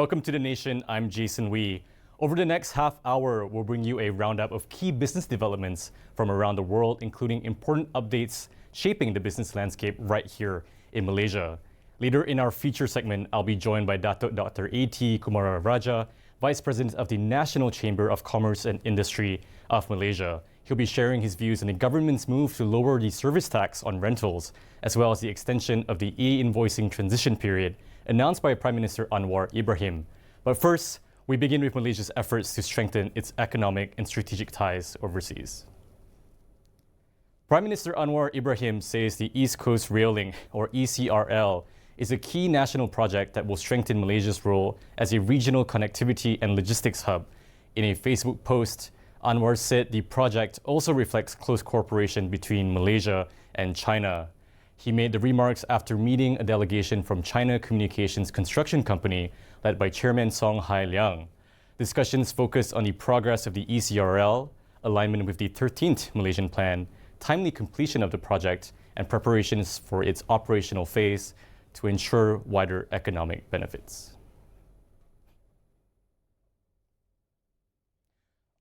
Welcome to The Nation. I'm Jason Wee. Over the next half hour, we'll bring you a roundup of key business developments from around the world, including important updates shaping the business landscape right here in Malaysia. Later in our feature segment, I'll be joined by Dr. A.T. Kumararaja, Vice President of the National Chamber of Commerce and Industry of Malaysia. He'll be sharing his views on the government's move to lower the service tax on rentals, as well as the extension of the e-invoicing transition period announced by Prime Minister Anwar Ibrahim. But first, we begin with Malaysia's efforts to strengthen its economic and strategic ties overseas. Prime Minister Anwar Ibrahim says the East Coast Rail Link, or ECRL, is a key national project that will strengthen Malaysia's role as a regional connectivity and logistics hub. In a Facebook post, Anwar said the project also reflects close cooperation between Malaysia and China. He made the remarks after meeting a delegation from China Communications Construction Company led by Chairman Song Hai Liang. Discussions focused on the progress of the ECRL, alignment with the 13th Malaysian Plan, timely completion of the project, and preparations for its operational phase to ensure wider economic benefits.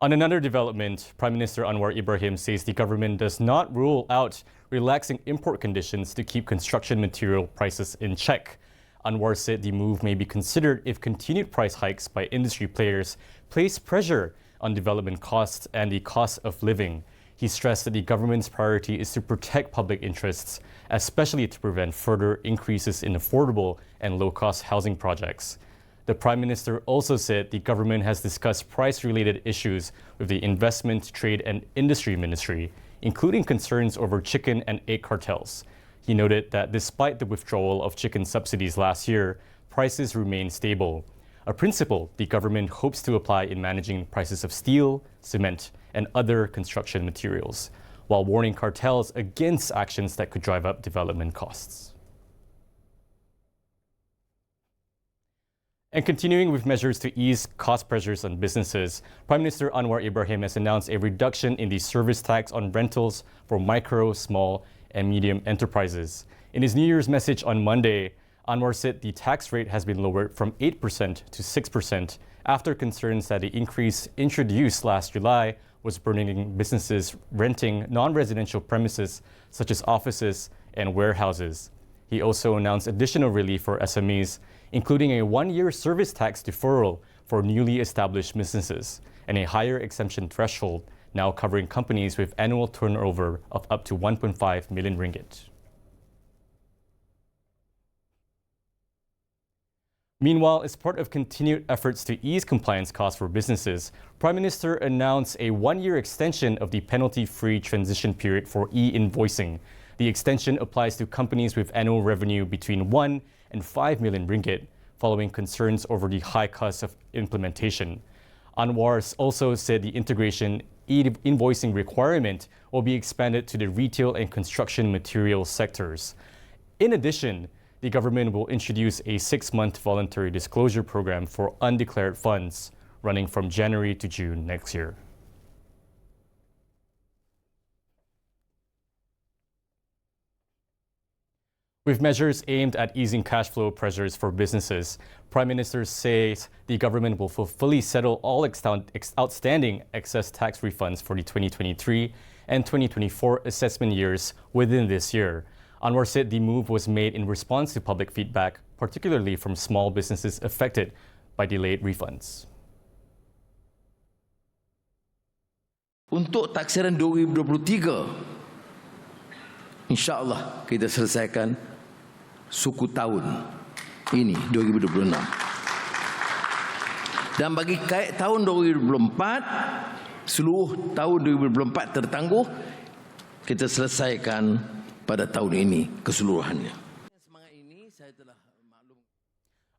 On another development, Prime Minister Anwar Ibrahim says the government does not rule out relaxing import conditions to keep construction material prices in check. Anwar said the move may be considered if continued price hikes by industry players place pressure on development costs and the cost of living. He stressed that the government's priority is to protect public interests, especially to prevent further increases in affordable and low-cost housing projects. The Prime Minister also said the government has discussed price-related issues with the Investment, Trade and Industry Ministry, including concerns over chicken and egg cartels. He noted that despite the withdrawal of chicken subsidies last year, prices remain stable, a principle the government hopes to apply in managing prices of steel, cement, and other construction materials, while warning cartels against actions that could drive up development costs. And continuing with measures to ease cost pressures on businesses, Prime Minister Anwar Ibrahim has announced a reduction in the service tax on rentals for micro, small, and medium enterprises. In his New Year's message on Monday, Anwar said the tax rate has been lowered from 8% to 6% after concerns that the increase introduced last July was burdening businesses renting non-residential premises such as offices and warehouses. He also announced additional relief for SMEs, including a one-year service tax deferral for newly established businesses and a higher exemption threshold, now covering companies with annual turnover of up to 1.5 million ringgit. Meanwhile, as part of continued efforts to ease compliance costs for businesses, Prime Minister announced a one-year extension of the penalty-free transition period for e-invoicing. The extension applies to companies with annual revenue between 1 and 5 million ringgit, following concerns over the high cost of implementation. Anwar also said the integration e-invoicing requirement will be expanded to the retail and construction materials sectors. In addition, the government will introduce a 6-month voluntary disclosure program for undeclared funds, running from January to June next year. With measures aimed at easing cash flow pressures for businesses, Prime Minister says the government will fully settle all outstanding excess tax refunds for the 2023 and 2024 assessment years within this year. Anwar said the move was made in response to public feedback, particularly from small businesses affected by delayed refunds. Untuk taksiran 2023, insya-Allah kita selesaikan suku tahun ini 2026. Dan bagi kait tahun 2024, seluruh tahun 2024 tertangguh, kita selesaikan pada tahun ini keseluruhannya.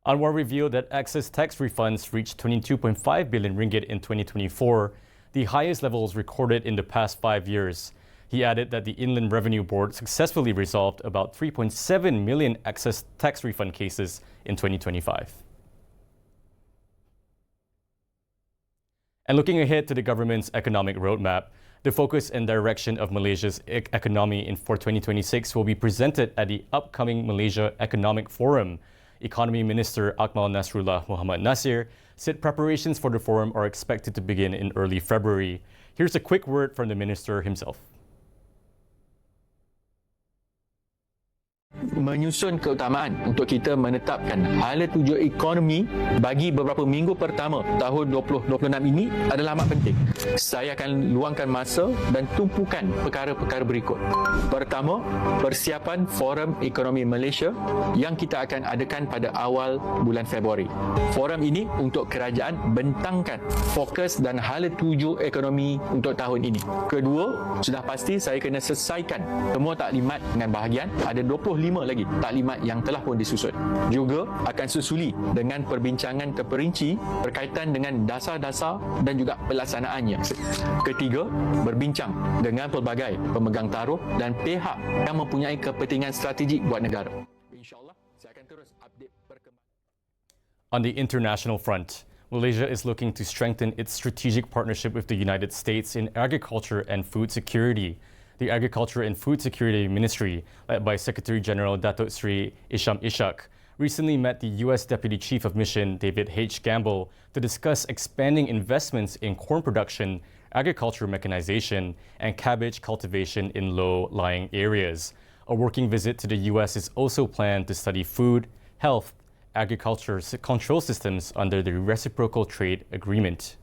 Anwar revealed that excess tax refunds reached 22.5 billion ringgit in 2024, the highest levels recorded in the past 5 years. He added that the Inland Revenue Board successfully resolved about 3.7 million excess tax refund cases in 2025. And looking ahead to the government's economic roadmap, the focus and direction of Malaysia's economy for 2026 will be presented at the upcoming Malaysia Economic Forum. Economy Minister Akmal Nasrullah Muhammad Nasir said preparations for the forum are expected to begin in early February. Here's a quick word from the minister himself. Menyusun keutamaan untuk kita menetapkan hala tuju ekonomi bagi beberapa minggu pertama tahun 2026 ini adalah amat penting. Saya akan luangkan masa dan tumpukan perkara-perkara berikut. Pertama, persiapan Forum Ekonomi Malaysia yang kita akan adakan pada awal bulan Februari. Forum ini untuk kerajaan bentangkan fokus dan hala tuju ekonomi untuk tahun ini. Kedua, sudah pasti saya kena selesaikan semua taklimat dengan bahagian. Ada 25 lagi taklimat yang telah pun disusun. Juga akan susuli dengan perbincangan terperinci berkaitan dengan dasar-dasar dan juga pelaksanaannya. Ketiga, berbincang dengan pelbagai pemegang taruh dan pihak yang mempunyai kepentingan strategik buat negara. InsyaAllah, saya akan terus update perkembangan. On the international front, Malaysia is looking to strengthen its strategic partnership with the United States in agriculture and food security. The Agriculture and Food Security Ministry, led by Secretary General Datuk Sri Isham Ishak, recently met the U.S. Deputy Chief of Mission David H. Gamble to discuss expanding investments in corn production, agriculture mechanization, and cabbage cultivation in low-lying areas. A working visit to the U.S. is also planned to study food, health, agriculture control systems under the Reciprocal Trade Agreement.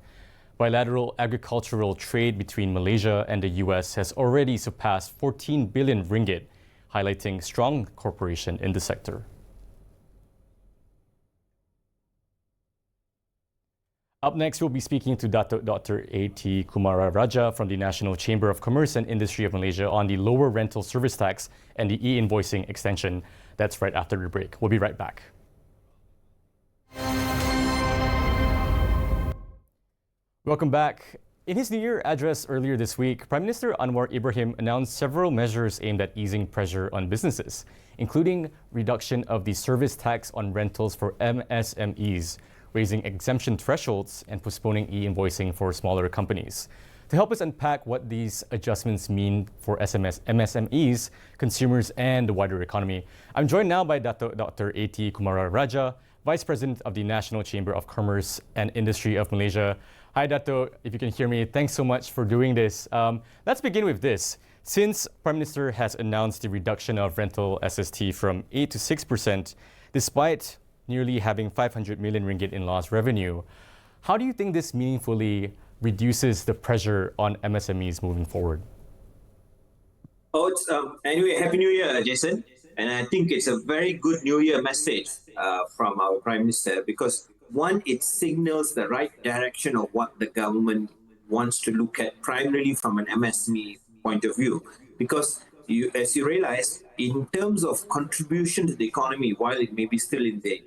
Bilateral agricultural trade between Malaysia and the U.S. has already surpassed 14 billion ringgit, highlighting strong cooperation in the sector. Up next, we'll be speaking to Dr. A.T. Kumara Raja from the National Chamber of Commerce and Industry of Malaysia on the lower rental service tax and the e-invoicing extension. That's right after the break. We'll be right back. Welcome back. In his New Year address earlier this week, Prime Minister Anwar Ibrahim announced several measures aimed at easing pressure on businesses, including reduction of the service tax on rentals for MSMEs, raising exemption thresholds, and postponing e-invoicing for smaller companies. To help us unpack what these adjustments mean for MSMEs, consumers, and the wider economy, I'm joined now by Dr. A.T. Kumara Raja, Vice President of the National Chamber of Commerce and Industry of Malaysia. Hi, Dato. If you can hear me, thanks so much for doing this. Let's begin with this. Since Prime Minister has announced the reduction of rental SST from 8 to 6%, despite nearly having 500 million ringgit in lost revenue, how do you think this meaningfully reduces the pressure on MSMEs moving forward? Oh, anyway, Happy New Year, Jason. And I think it's a very good New Year message from our Prime Minister because one, it signals the right direction of what the government wants to look at primarily from an MSME point of view. Because as you realize, in terms of contribution to the economy, while it may be still in the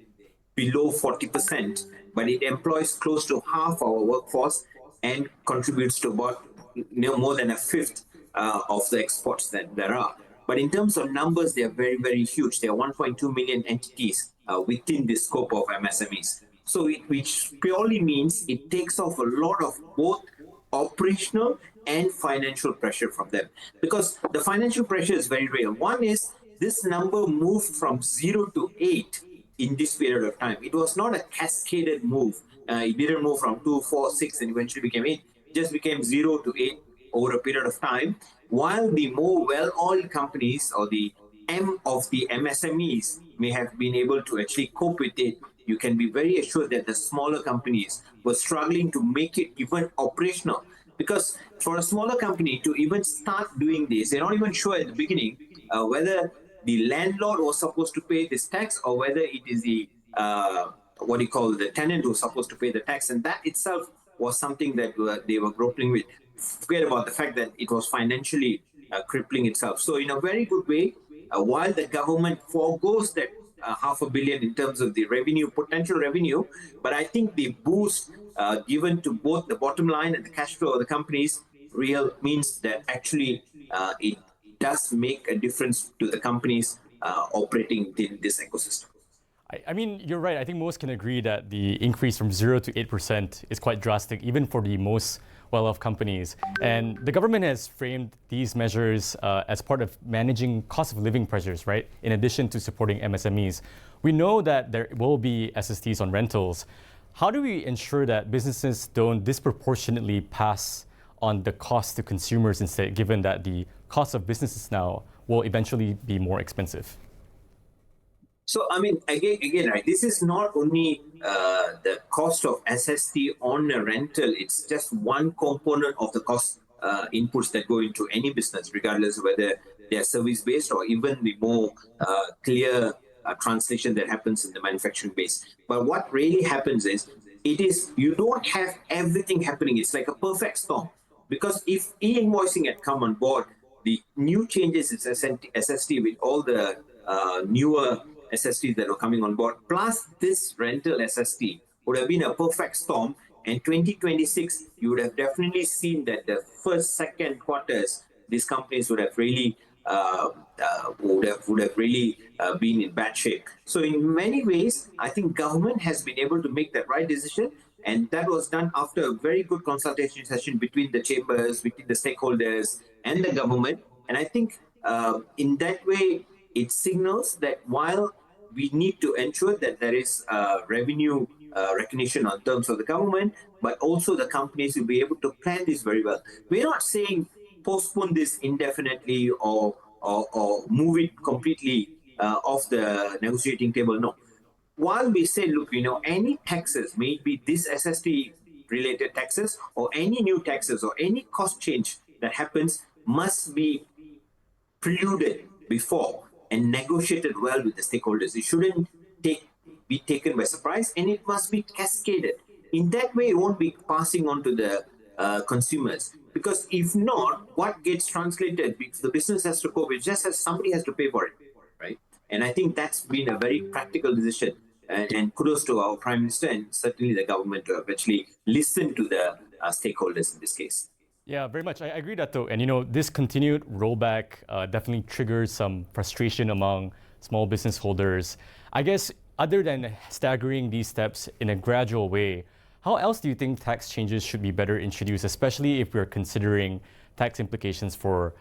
below 40%, but it employs close to half our workforce and contributes to about more than a fifth of the exports that there are. But in terms of numbers, they are very, very huge. There are 1.2 million entities within the scope of MSMEs. So which purely means it takes off a lot of both operational and financial pressure from them. Because the financial pressure is very real. One is this number moved from 0 to 8 in this period of time. It was not a cascaded move. It didn't move from 2, 4, 6 and eventually became 8. It just became 0 to 8 over a period of time. While the more well-oiled companies or the M of the MSMEs may have been able to actually cope with it, you can be very assured that the smaller companies were struggling to make it even operational. Because for a smaller company to even start doing this, they're not even sure at the beginning whether the landlord was supposed to pay this tax or whether it is the, the tenant who was supposed to pay the tax. And that itself was something that they were grappling with. Forget about the fact that it was financially crippling itself. So in a very good way, while the government forgoes that $500 million in terms of the revenue, potential revenue, but I think the boost given to both the bottom line and the cash flow of the companies means that actually it does make a difference to the companies operating in this ecosystem. I mean, you're right. I think most can agree that the increase from 0 to 8% is quite drastic, even for the most well-off companies. And the government has framed these measures as part of managing cost of living pressures, right? In addition to supporting MSMEs. We know that there will be SSTs on rentals. How do we ensure that businesses don't disproportionately pass on the cost to consumers instead, given that the cost of businesses now will eventually be more expensive? So, I mean, again, right, this is not only the cost of SST on a rental, it's just one component of the cost inputs that go into any business, regardless of whether they are service-based or even the more clear translation that happens in the manufacturing base. But what really happens is, you don't have everything happening. It's like a perfect storm. Because if e-invoicing had come on board, the new changes in SST with all the newer SSTs that are coming on board, plus this rental SST, would have been a perfect storm. And 2026, you would have definitely seen that the first, second quarters, these companies would have really been in bad shape. So in many ways, I think government has been able to make that right decision. And that was done after a very good consultation session between the chambers, between the stakeholders and the government. And I think in that way, it signals that while we need to ensure that there is revenue recognition on terms of the government, but also the companies will be able to plan this very well. We're not saying postpone this indefinitely or move it completely off the negotiating table. No. While we say, look, any taxes, may it be this SST related taxes or any new taxes or any cost change that happens must be preluded before and negotiated well with the stakeholders. It shouldn't be taken by surprise, and it must be cascaded. In that way, it won't be passing on to the consumers. Because if not, what gets translated, the business has to cope, it just as somebody has to pay for it, right? And I think that's been a very practical decision. And kudos to our Prime Minister and certainly the government to eventually listen to the stakeholders in this case. Yeah, very much. I agree that though. And this continued rollback definitely triggers some frustration among small business holders. I guess other than staggering these steps in a gradual way, how else do you think tax changes should be better introduced, especially if we're considering tax implications for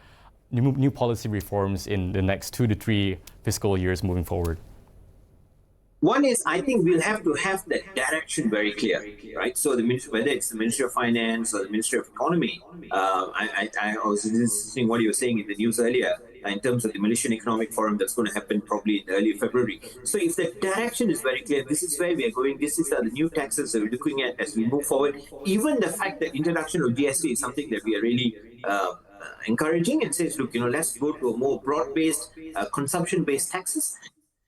new policy reforms in the next 2 to 3 fiscal years moving forward? One is, I think we'll have to have that direction very clear, right? So whether it's the Ministry of Finance or the Ministry of Economy, I was listening what you were saying in the news earlier in terms of the Malaysian Economic Forum that's going to happen probably in early February. So if the direction is very clear, this is where we are going, this is the new taxes that we're looking at as we move forward. Even the fact that introduction of GST is something that we are really encouraging and says, look, let's go to a more broad-based, consumption-based taxes.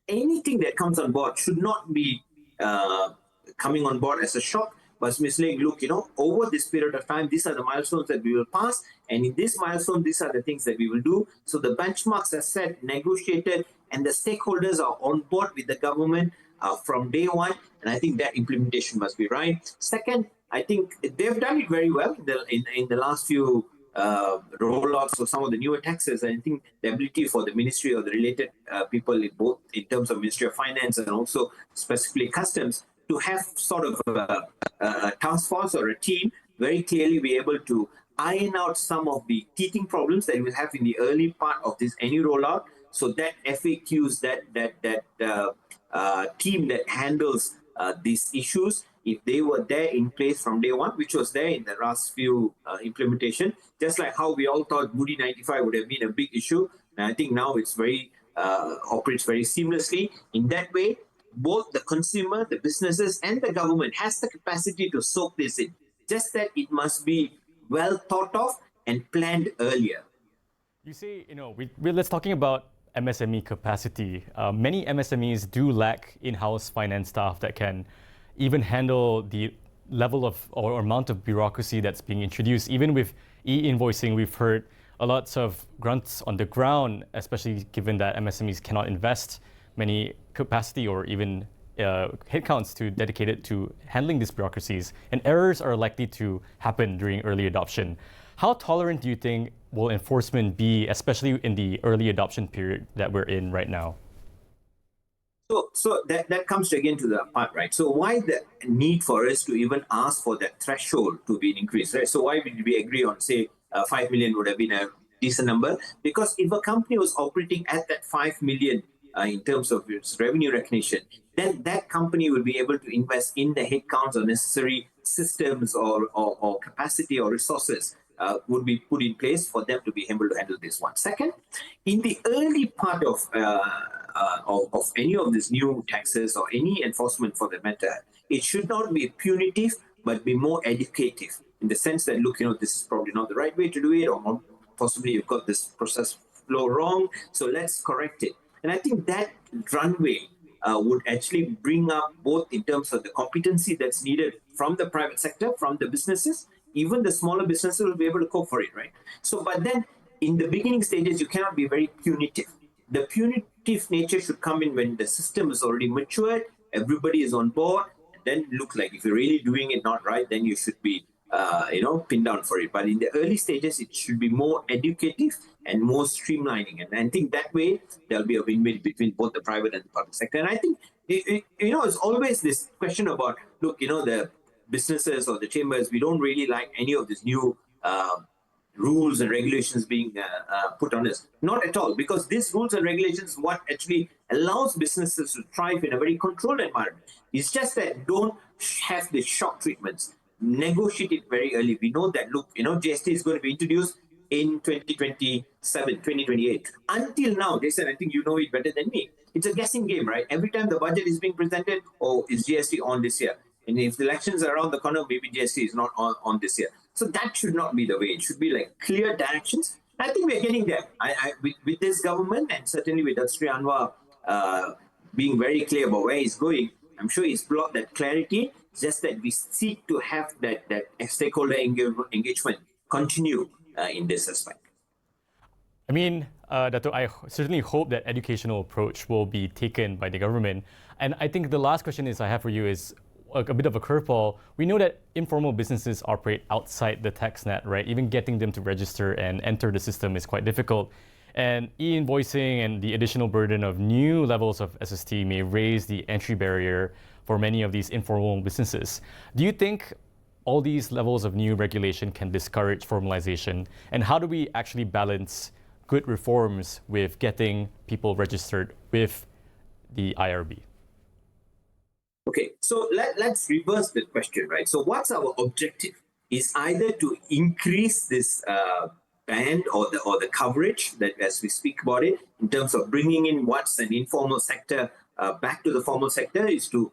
Anything that comes on board should not be coming on board as a shock, but saying, look, over this period of time, these are the milestones that we will pass. And in this milestone, these are the things that we will do. So the benchmarks are set, negotiated, and the stakeholders are on board with the government from day one. And I think that implementation must be right. Second, I think they've done it very well in the last few rollouts of some of the newer taxes. I think the ability for the ministry or the related people, both in terms of Ministry of Finance and also specifically Customs, to have sort of a task force or a team very clearly be able to iron out some of the teething problems that we have in the early part of this any rollout. So that FAQs, that team that handles these issues, if they were there in place from day one, which was there in the last few implementation, just like how we all thought Moody 95 would have been a big issue. And I think now it's operates very seamlessly. In that way, both the consumer, the businesses, and the government has the capacity to soak this in. Just that it must be well thought of and planned earlier. You say, let's talking about MSME capacity. Many MSMEs do lack in-house finance staff that can even handle the level of or amount of bureaucracy that's being introduced. Even with e-invoicing, we've heard a lot of grunts on the ground, especially given that MSMEs cannot invest many capacity or even headcounts to dedicate it to handling these bureaucracies, and errors are likely to happen during early adoption. How tolerant do you think will enforcement be, especially in the early adoption period that we're in right now? So that comes again to the part, right? So why the need for us to even ask for that threshold to be increased, right? So why did we agree on, say, 5 million would have been a decent number? Because if a company was operating at that 5 million in terms of its revenue recognition, then that company will be able to invest in the headcounts or necessary systems or capacity or resources would be put in place for them to be able to handle this one. Second, in the early part of any of these new taxes or any enforcement for that matter, it should not be punitive, but be more educative in the sense that, look, this is probably not the right way to do it, or possibly you've got this process flow wrong, so let's correct it. And I think that runway would actually bring up both in terms of the competency that's needed from the private sector, from the businesses, even the smaller businesses will be able to cope for it, right? So, but then in the beginning stages, you cannot be very punitive. The punitive nature should come in when the system is already matured, everybody is on board, and then look like if you're really doing it not right, then you should be pinned down for it. But in the early stages, it should be more educative and more streamlining. And I think that way, there'll be a win-win between both the private and the public sector. And I think, it's always this question about, look, the businesses or the chambers, we don't really like any of these new rules and regulations being put on us. Not at all, because these rules and regulations what actually allows businesses to thrive in a very controlled environment. It's just that don't have the shock treatments. Negotiate it very early. We know that, look, GST is going to be introduced in 2027, 2028. Until now, they said, I think you know it better than me, it's a guessing game, right? Every time the budget is being presented, is GST on this year? And if the elections are around the corner, maybe GST is not on this year. So that should not be the way. It should be like clear directions. I think we're getting there. With this government, and certainly with Sri Anwar being very clear about where he's going, I'm sure he's brought that clarity, just that we seek to have that stakeholder engagement continue in this aspect. I mean, Dato', I certainly hope that educational approach will be taken by the government. And I think the last question I have for you is a bit of a curveball. We know that informal businesses operate outside the tax net, right? Even getting them to register and enter the system is quite difficult. And e-invoicing and the additional burden of new levels of SST may raise the entry barrier for many of these informal businesses. Do you think all these levels of new regulation can discourage formalization? And how do we actually balance good reforms with getting people registered with the IRB? Okay, so let's reverse the question, right? So what's our objective? Is either to increase this band or the coverage that, as we speak about it, in terms of bringing in what's an informal sector back to the formal sector, is to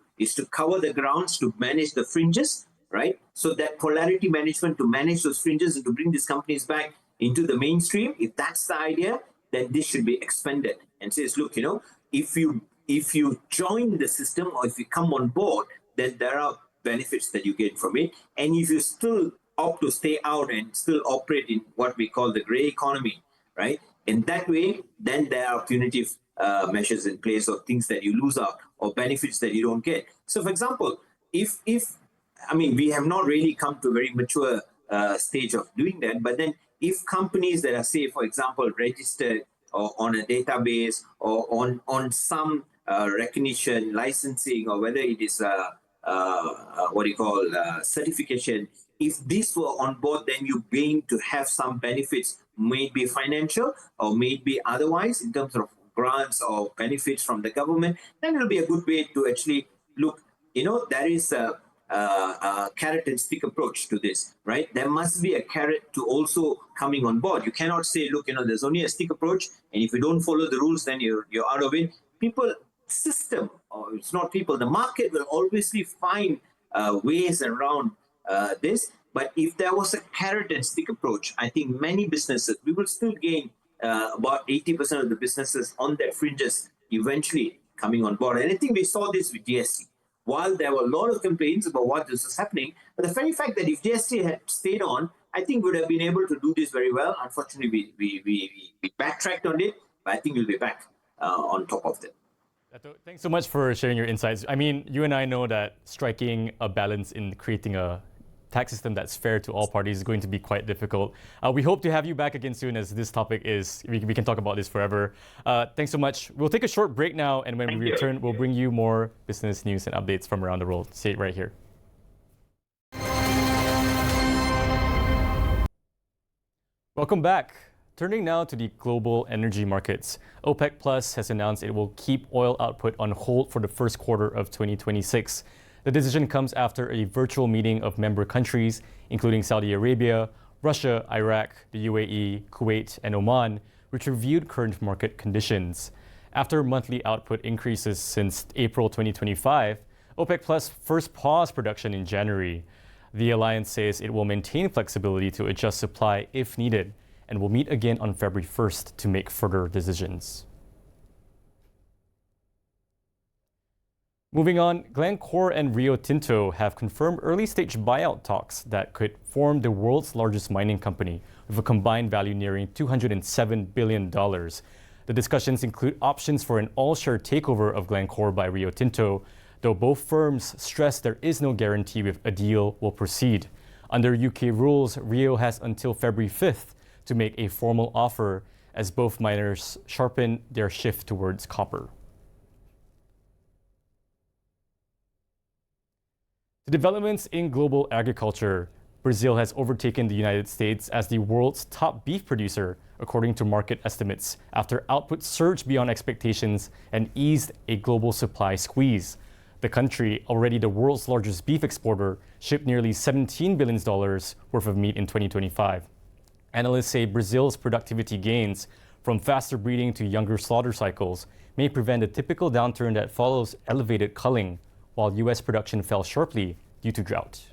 cover the grounds, to manage the fringes, right? So that polarity management, to manage those fringes and to bring these companies back into the mainstream. If that's the idea, then this should be expanded and says, look, if you join the system or if you come on board, then there are benefits that you get from it. And if you still opt to stay out and still operate in what we call the gray economy, right? In that way, then there are punitive measures in place or things that you lose out or benefits that you don't get. So, for example, if we have not really come to a very mature stage of doing that, but then if companies that are, say, for example, registered or on a database or on some recognition, licensing, or whether it is certification, if these were on board, then you're going to have some benefits, maybe financial or maybe otherwise in terms of grants or benefits from the government. Then it'll be a good way to actually look, there is a carrot and stick approach to this, right? There must be a carrot to also coming on board. You cannot say, look, there's only a stick approach, and if you don't follow the rules, then you're out of it. It's not people, the market will obviously find ways around this. But if there was a carrot and stick approach, I think many businesses, we will still gain about 80% of the businesses on their fringes eventually coming on board. And I think we saw this with GST. While there were a lot of complaints about what this is happening, but the very fact that if GST had stayed on, I think we would have been able to do this very well. Unfortunately, we backtracked on it, but I think we'll be back on top of it. Thanks so much for sharing your insights. I mean, you and I know that striking a balance in creating a tax system that's fair to all parties is going to be quite difficult. We hope to have you back again soon, as this topic is, we can talk about this forever. Thanks so much. We'll take a short break now, and when we return, we'll bring you more business news and updates from around the world. Stay right here. Welcome back. Turning now to the global energy markets. OPEC Plus has announced it will keep oil output on hold for the first quarter of 2026. The decision comes after a virtual meeting of member countries, including Saudi Arabia, Russia, Iraq, the UAE, Kuwait, and Oman, which reviewed current market conditions. After monthly output increases since April 2025, OPEC Plus first paused production in January. The alliance says it will maintain flexibility to adjust supply if needed, and will meet again on February 1st to make further decisions. Moving on, Glencore and Rio Tinto have confirmed early-stage buyout talks that could form the world's largest mining company, with a combined value nearing $207 billion. The discussions include options for an all-share takeover of Glencore by Rio Tinto, though both firms stress there is no guarantee if a deal will proceed. Under UK rules, Rio has until February 5th to make a formal offer, as both miners sharpen their shift towards copper. The developments in global agriculture. Brazil has overtaken the United States as the world's top beef producer, according to market estimates, after output surged beyond expectations and eased a global supply squeeze. The country, already the world's largest beef exporter, shipped nearly $17 billion worth of meat in 2025. Analysts say Brazil's productivity gains, from faster breeding to younger slaughter cycles, may prevent a typical downturn that follows elevated culling, while U.S. production fell sharply due to drought.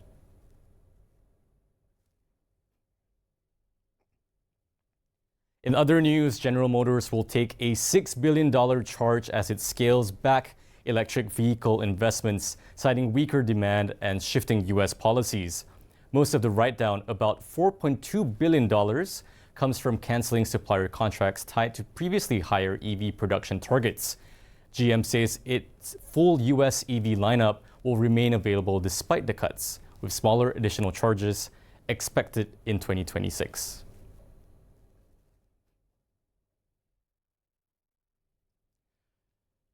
In other news, General Motors will take a $6 billion charge as it scales back electric vehicle investments, citing weaker demand and shifting U.S. policies. Most of the write-down, about $4.2 billion, comes from canceling supplier contracts tied to previously higher EV production targets. GM says its full U.S. EV lineup will remain available despite the cuts, with smaller additional charges expected in 2026.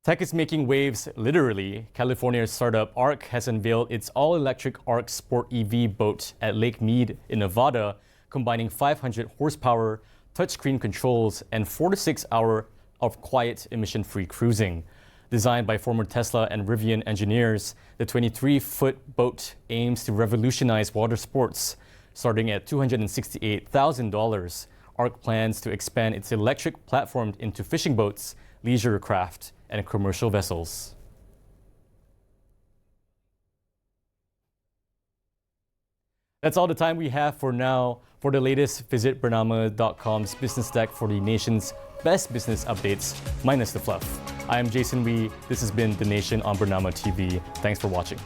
Tech is making waves, literally. California's startup Arc has unveiled its all-electric Arc Sport EV boat at Lake Mead in Nevada, combining 500 horsepower, touchscreen controls, and 4 to 6 hours of quiet, emission-free cruising. Designed by former Tesla and Rivian engineers, the 23-foot boat aims to revolutionize water sports. Starting at $268,000, Arc plans to expand its electric platform into fishing boats, leisure craft, and commercial vessels. That's all the time we have for now. For the latest, visit Bernama.com's business deck for the nation's best business updates, minus the fluff. I am Jason Wee. This has been The Nation on Bernama TV. Thanks for watching.